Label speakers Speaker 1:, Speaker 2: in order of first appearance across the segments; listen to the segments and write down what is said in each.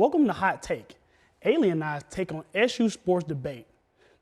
Speaker 1: Welcome to Hot Take. Aylee and I take on SU Sports Debate.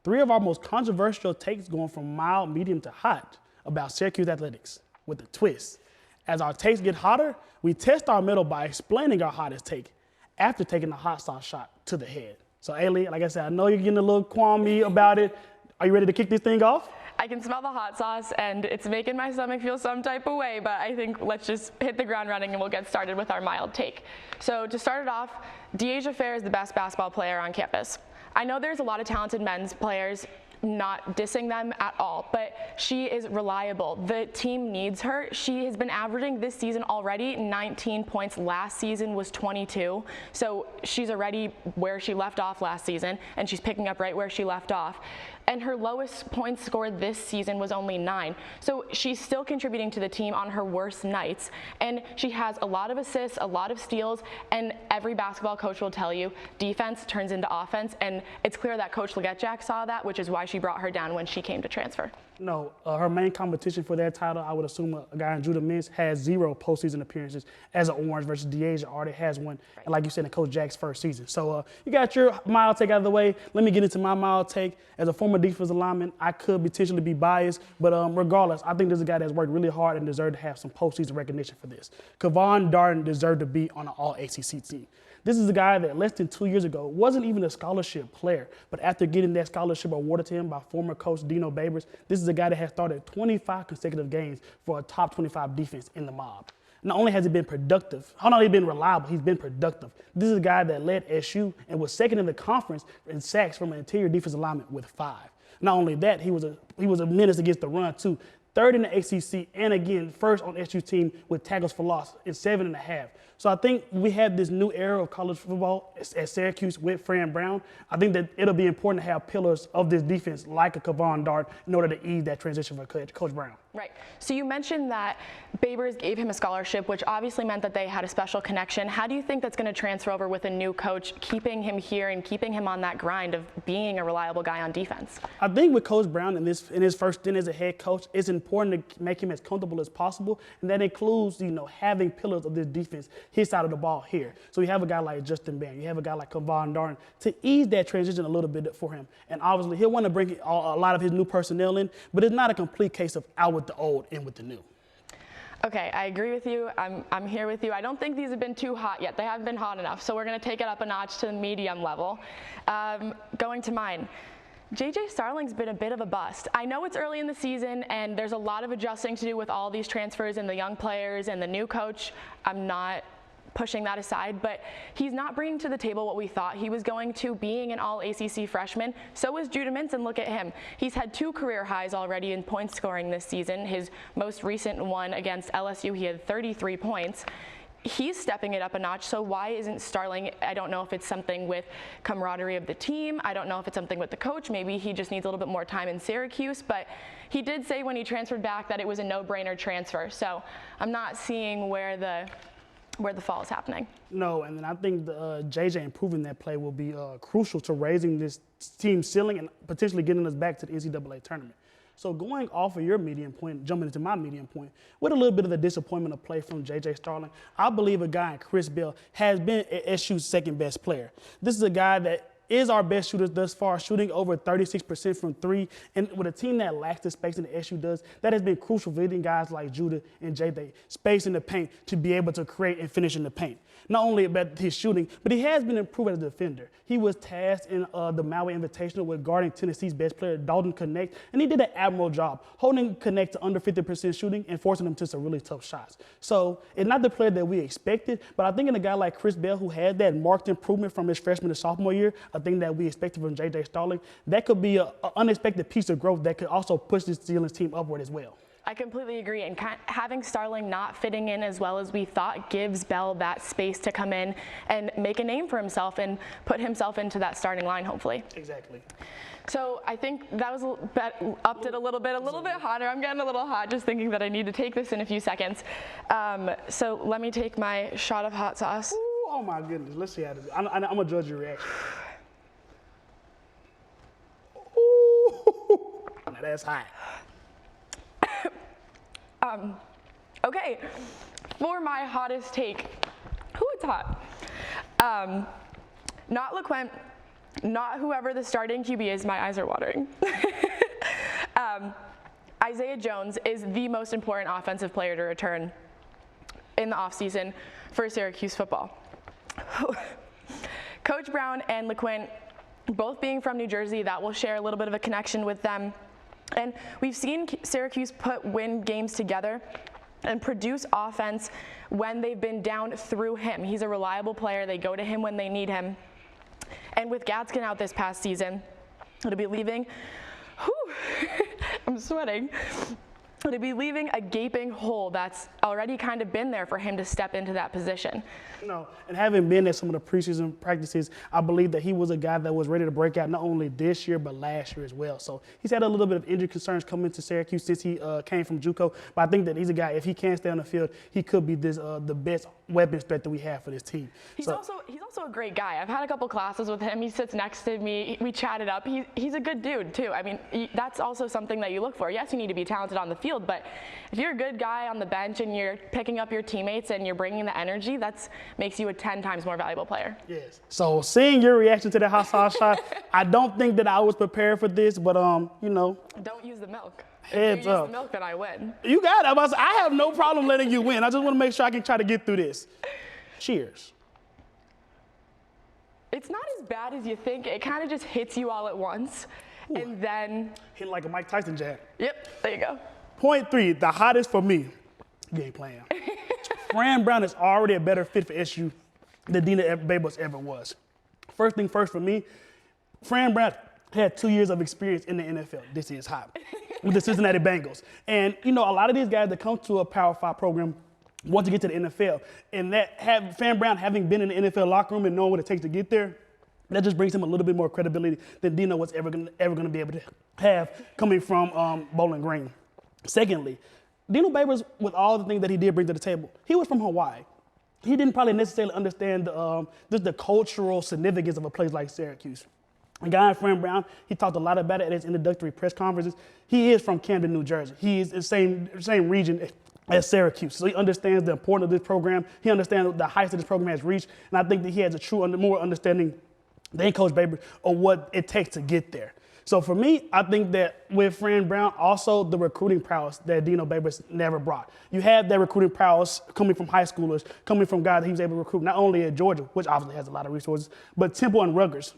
Speaker 1: Three of our most controversial takes going from mild, medium to hot about Syracuse athletics with a twist. As our takes get hotter, we test our mettle by explaining our hottest take after taking a hot sauce shot to the head. So Aylee, like I said, I know you're getting a little qualmy about it. Are you ready to kick this thing off?
Speaker 2: I can smell the hot sauce and it's making my stomach feel some type of way, but I think let's just hit the ground running and we'll get started with our mild take. So to start it off, De'Asia Fair is the best basketball player on campus. I know there's a lot of talented men's players, not dissing them at all, but she is reliable. The team needs her. She has been averaging this season already 19 points. Last season was 22. So she's already where she left off last season, and she's picking up right where she left off. And her lowest points scored this season was only 9. So she's still contributing to the team on her worst nights. And she has a lot of assists, a lot of steals, and every basketball coach will tell you defense turns into offense. And it's clear that Coach Legette-Jack saw that, which is why she brought her down when she came to transfer.
Speaker 1: No, her main competition for that title, I would assume a guy in Judah Mintz has 0 postseason appearances as an Orange versus De'Asia already has one, right. And like you said, in Coach Jack's first season. So you got your mild take out of the way. Let me get into my mild take. As a former defensive lineman, I could potentially be biased, but regardless, I think this is a guy that's worked really hard and deserved to have some postseason recognition for this. Kevon Darden deserved to be on an all-ACC team. This is a guy that less than 2 years ago wasn't even a scholarship player, but after getting that scholarship awarded to him by former coach Dino Babers, this is a guy that has started 25 consecutive games for a top 25 defense in the mob. Not only has he been productive, not only been reliable, he's been productive. This is a guy that led SU and was second in the conference in sacks from an interior defensive lineman with 5. Not only that, he was a menace against the run too. Third in the ACC, and again, first on SU team with tackles for loss in 7.5. So I think we have this new era of college football at Syracuse with Fran Brown. I think that it'll be important to have pillars of this defense like a Kevon Darden in order to ease that transition for Coach Brown.
Speaker 2: Right. So you mentioned that Babers gave him a scholarship, which obviously meant that they had a special connection. How do you think that's going to transfer over with a new coach, keeping him here and keeping him on that grind of being a reliable guy on defense?
Speaker 1: I think with Coach Brown in his first stint as a head coach, it's important to make him as comfortable as possible, and that includes, having pillars of this defense his side of the ball here. So you have a guy like Justin Bann, you have a guy like Kevon Darden to ease that transition a little bit for him. And obviously he'll want to bring a lot of his new personnel in, but it's not a complete case of out with the old, in with the new.
Speaker 2: Okay, I agree with you. I'm here with you. I don't think these have been too hot yet. They haven't been hot enough, so we're going to take it up a notch to the medium level. Going to mine. JJ Starling's been a bit of a bust. I know it's early in the season and there's a lot of adjusting to do with all these transfers and the young players and the new coach. I'm not pushing that aside, but he's not bringing to the table what we thought he was going to, being an all-ACC freshman. So is Judah Mintz, and look at him. He's had 2 career highs already in point scoring this season. His most recent one against LSU, he had 33 points. He's stepping it up a notch, so why isn't Starling? I don't know if it's something with camaraderie of the team. I don't know if it's something with the coach. Maybe he just needs a little bit more time in Syracuse, but he did say when he transferred back that it was a no-brainer transfer. So I'm not seeing where the fall is happening.
Speaker 1: No, and then I think the JJ improving that play will be crucial to raising this team's ceiling and potentially getting us back to the NCAA tournament. So going off of your medium point, jumping into my medium point, with a little bit of the disappointment of play from JJ Starling, I believe a guy in Chris Bell has been SU's second best player. This is a guy that is our best shooter thus far, shooting over 36% from 3. And with a team that lacks the spacing that SU does, that has been crucial for getting guys like Judah and JJ space in the paint to be able to create and finish in the paint. Not only about his shooting, but he has been improved as a defender. He was tasked in the Maui Invitational with guarding Tennessee's best player, Dalton Connect, and he did an admirable job holding Connect to under 50% shooting and forcing him to some really tough shots. So it's not the player that we expected, but I think in a guy like Chris Bell, who had that marked improvement from his freshman to sophomore year, a thing that we expected from JJ Starling, that could be an unexpected piece of growth that could also push this Steelers team upward as well.
Speaker 2: I completely agree, and having Starling not fitting in as well as we thought gives Bell that space to come in and make a name for himself and put himself into that starting line, hopefully.
Speaker 1: Exactly.
Speaker 2: So I think that was upped it a little bit hotter. I'm getting a little hot just thinking that I need to take this in a few seconds. So let me take my shot of hot sauce.
Speaker 1: Ooh, oh my goodness, let's see how this is. I'm gonna judge your reaction. Ooh, now that's hot.
Speaker 2: Okay, for my hottest take, it's hot. Not LeQuint, not whoever the starting QB is. My eyes are watering. Isaiah Jones is the most important offensive player to return in the offseason for Syracuse football. Coach Brown and LeQuint, both being from New Jersey, that will share a little bit of a connection with them. And we've seen Syracuse win games together and produce offense when they've been down through him. He's a reliable player. They go to him when they need him. And with Gadsden out this past season, it'll be leaving, I'm sweating. To be leaving a gaping hole that's already kind of been there for him to step into that position.
Speaker 1: And having been at some of the preseason practices, I believe that he was a guy that was ready to break out not only this year, but last year as well. So he's had a little bit of injury concerns coming to Syracuse since he came from JUCO. But I think that he's a guy, if he can stay on the field, he could be the best weapons threat that we have for this team.
Speaker 2: He's also a great guy. I've had a couple classes with him. He sits next to me. We chatted up. He's a good dude, too. I mean, that's also something that you look for. Yes, you need to be talented on the field, but if you're a good guy on the bench and you're picking up your teammates and you're bringing the energy, that makes you a 10 times more valuable player.
Speaker 1: Yes. So seeing your reaction to the hot sauce shot, I don't think that I was prepared for this, but
Speaker 2: Don't use the milk. If you use the milk, then I win.
Speaker 1: You got it. I have no problem letting you win. I just want to make sure I can try to get through this. Cheers.
Speaker 2: It's not as bad as you think. It kind of just hits you all at once. Ooh. And then
Speaker 1: hit like a Mike Tyson jab.
Speaker 2: Yep, there you go.
Speaker 1: Point 3, the hottest for me. You ain't playing. Fran Brown is already a better fit for SU than Dino Babers ever was. First thing first for me, Fran Brown had 2 years of experience in the NFL. This is hot. With the Cincinnati Bengals. And, a lot of these guys that come to a Power 5 program want to get to the NFL. And Fran Brown having been in the NFL locker room and knowing what it takes to get there, that just brings him a little bit more credibility than Dino was ever going to be able to have coming from Bowling Green. Secondly, Dino Babers, with all the things that he did bring to the table, he was from Hawaii. He didn't probably necessarily understand just the cultural significance of a place like Syracuse. A guy, Fran Brown, he talked a lot about it at his introductory press conferences. He is from Camden, New Jersey. He is the same region as Syracuse. So he understands the importance of this program. He understands the heights that this program has reached. And I think that he has a true more understanding than Coach Babers of what it takes to get there. So for me, I think that with Fran Brown, also the recruiting prowess that Dino Babers never brought. You have that recruiting prowess coming from high schoolers, coming from guys that he was able to recruit not only at Georgia, which obviously has a lot of resources, but Temple and Rutgers,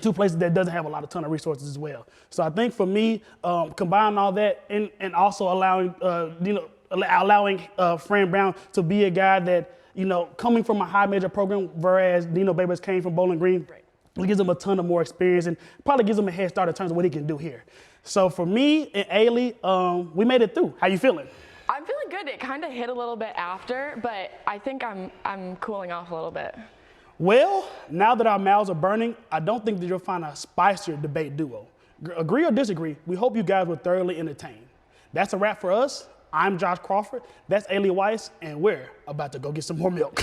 Speaker 1: 2 places that doesn't have a ton of resources as well. So I think for me, combining all that and also allowing Fran Brown to be a guy that, coming from a high major program, whereas Dino Babers came from Bowling Green. Right. It gives him a ton of more experience and probably gives him a head start in terms of what he can do here. So for me and Aylee, we made it through. How you feeling?
Speaker 2: I'm feeling good. It kind of hit a little bit after, but I think I'm cooling off a little bit.
Speaker 1: Well, now that our mouths are burning, I don't think that you'll find a spicier debate duo. Agree or disagree, we hope you guys were thoroughly entertained. That's a wrap for us. I'm Josh Crawford. That's Aylee Weiss, and we're about to go get some more milk.